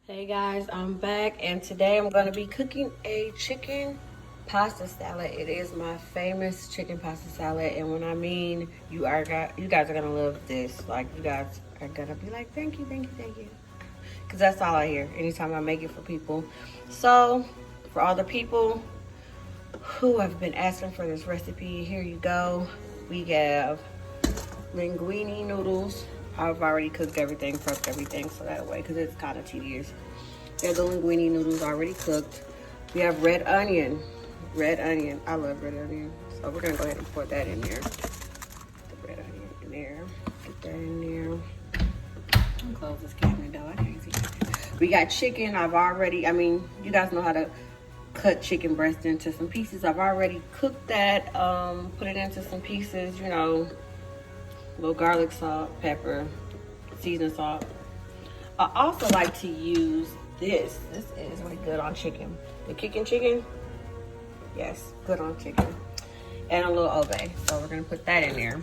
Hey guys, I'm back and today I'm going to be cooking a chicken pasta salad. It is my famous chicken pasta salad, and when I mean you guys are going to love this. Like, you guys are going to be like, thank you, thank you, thank you. Because that's all I hear anytime I make it for people. So, for all the people who have been asking for this recipe, here you go. We have linguine noodles. I've already cooked everything, prepped everything, so that way, because it's kind of tedious. There's the linguine noodles already cooked. We have red onion. Red onion. I love red onion. So we're going to go ahead and pour that in there. The red onion in there. Get that in there. I'm close this cabinet though. I can't see it. We got chicken. You guys know how to cut chicken breast into some pieces. I've already cooked that. Put it into some pieces, little garlic salt, pepper, seasoning salt. I also like to use this. This is really good on chicken. The kicking chicken, yes, good on chicken. And a little obey. So we're gonna put that in there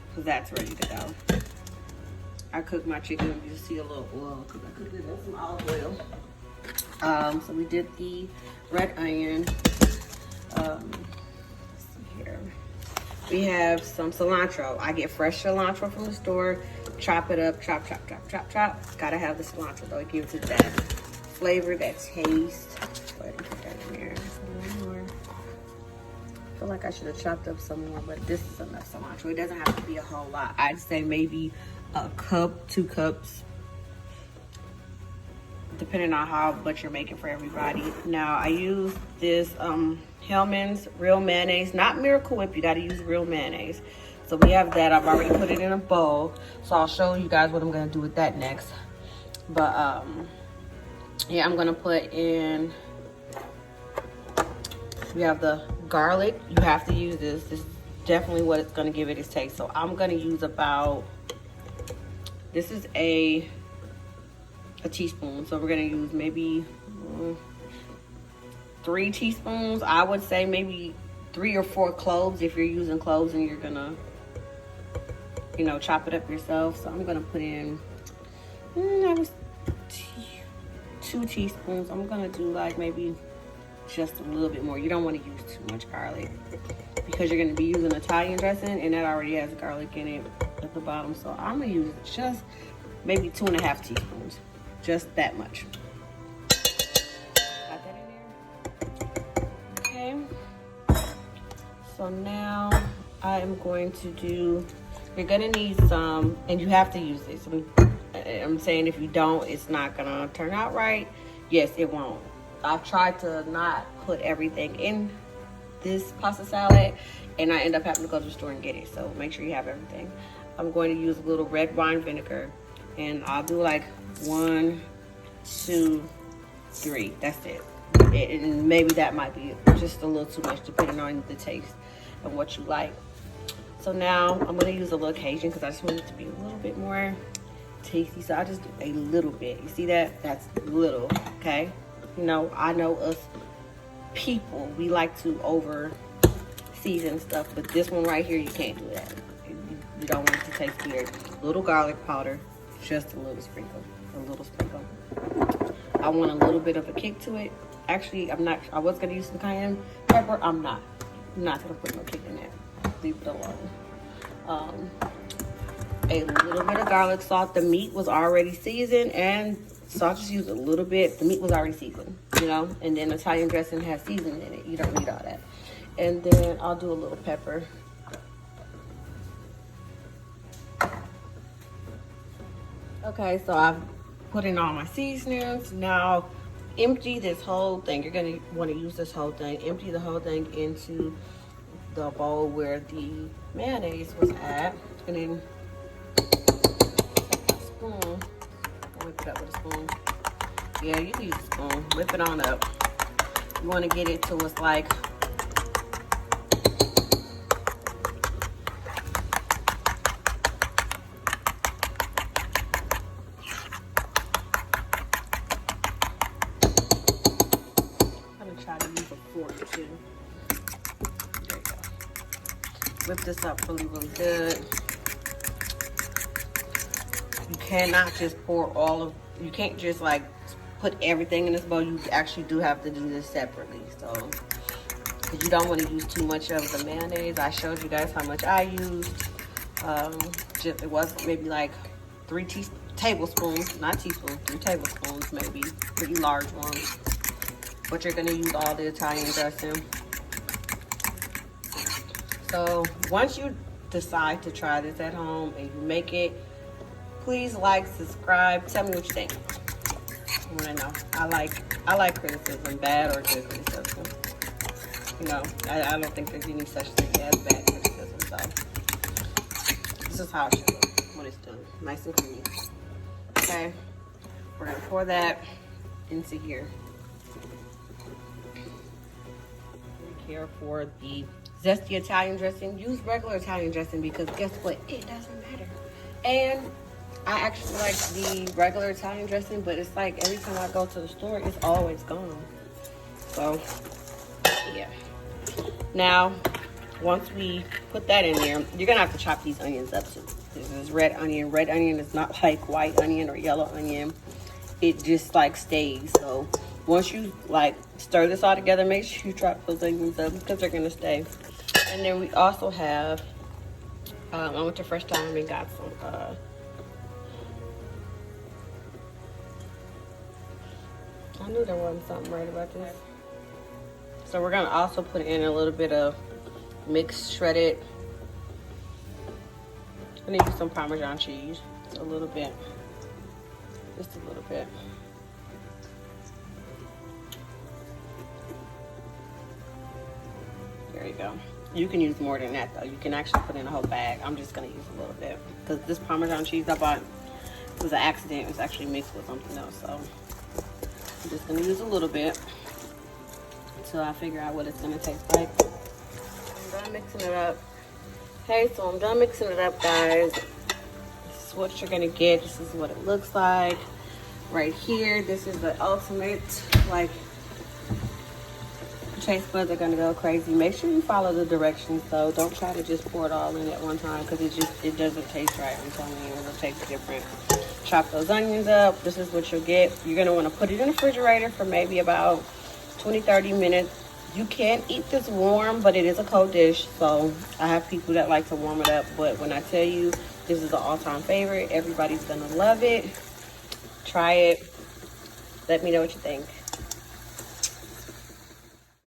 because that's ready to go. I cooked my chicken. You see a little oil because I cooked it in some olive oil. So we did the red onion. Let's see here. We have some cilantro. I get fresh cilantro from the store. Chop it up, chop, chop, chop, chop, chop. Gotta have the cilantro though. It gives it that flavor, that taste. Go ahead and put that in there. One more. I feel like I should have chopped up some more, but this is enough cilantro. It doesn't have to be a whole lot. I'd say maybe a cup, 2 cups, depending on how much you're making for everybody. Now I use this Hellman's real mayonnaise, not Miracle Whip. You got to use real mayonnaise. So we have that. I've already put it in a bowl, so I'll show you guys what I'm gonna do with that next. But yeah, I'm gonna put in. We have the garlic. You have to use this. This is definitely what it's gonna give it its taste. So I'm gonna use about. This is a teaspoon. So we're gonna use maybe 3 teaspoons. I would say maybe 3 or 4 cloves if you're using cloves and you're gonna, chop it up yourself. So I'm gonna put in, that was 2 teaspoons. I'm gonna do like maybe just a little bit more. You don't want to use too much garlic because you're gonna be using Italian dressing and that already has garlic in it at the bottom. So I'm gonna use just maybe 2.5 teaspoons. Just that much. Got that in there. Okay. So now I am going to do, you're gonna need some, and you have to use this. I'm saying if you don't, it's not gonna turn out right. Yes, it won't. I've tried to not put everything in this pasta salad, and I end up having to go to the store and get it. So make sure you have everything. I'm going to use a little red wine vinegar. And I'll do like 1, 2, 3. That's it. And maybe that might be just a little too much depending on the taste and what you like. So now I'm going to use a little Cajun because I just want it to be a little bit more tasty. So I'll just do a little bit. You see that? That's little, okay? I know us people, we like to over season stuff. But this one right here, you can't do that. You don't want it to taste weird. Little garlic powder. Just a little sprinkle, I want a little bit of a kick to it. Actually, I was gonna use some cayenne pepper. I'm not gonna put no kick in that. Leave it alone. A little bit of garlic salt. The meat was already seasoned, and so I'll just use a little bit. The meat was already seasoned, and then Italian dressing has seasoning in it. You don't need all that. And then I'll do a little pepper. Okay, so I've put in all my seasonings. Now, empty this whole thing. You're gonna want to use this whole thing. Empty the whole thing into the bowl where the mayonnaise was at. And then take a spoon. Whip it up with a spoon. Yeah, you can use a spoon. Whip it on up. You want to get it till it's like whip this up really, really good. You cannot just pour you can't just like put everything in this bowl. You actually do have to do this separately. So, because you don't want to use too much of the mayonnaise. I showed you guys how much I used. It was maybe like 3 tablespoons, not teaspoons, 3 tablespoons, maybe pretty large ones. But you're gonna use all the Italian dressing. So once you decide to try this at home and you make it, please like, subscribe, tell me what you think. I wanna know. I like criticism, bad or good criticism. You know, I don't think there's any such thing as bad criticism. So this is how it should look when it's done, nice and creamy. Okay, we're gonna pour that into here. Here for the zesty Italian dressing. Use regular Italian dressing because guess what? It doesn't matter. And I actually like the regular Italian dressing, but it's like every time I go to the store, it's always gone. So, yeah. Now, once we put that in there, you're gonna have to chop these onions up too. This is red onion. Red onion is not like white onion or yellow onion. It just like stays. So once you like stir this all together, make sure you chop those onions up because they're gonna stay. And then we also have, I went to Fresh Thyme and got some, I knew there wasn't something right about this. So we're gonna also put in a little bit of mixed shredded. I need some Parmesan cheese, a little bit, just a little bit. There you go. You can use more than that though. You can actually put in a whole bag. I'm just gonna use a little bit because this Parmesan cheese I bought, it was an accident. It was actually mixed with something else. So I'm just gonna use a little bit until I figure out what it's gonna taste like. I'm done mixing it up. Okay, so I'm done mixing it up, guys. This is what you're gonna get. This is what it looks like right here. This is the ultimate, like, taste buds are gonna go crazy. Make sure you follow the directions though. Don't try to just pour it all in at one time because it doesn't taste right. I'm telling you, it'll taste different. Chop those onions up. This is what you'll get. You're gonna want to put it in the refrigerator for maybe about 20-30 minutes. You can eat this warm, but it is a cold dish, so I have people that like to warm it up. But when I tell you this is an all-time favorite, everybody's gonna love it. Try it. Let me know what you think.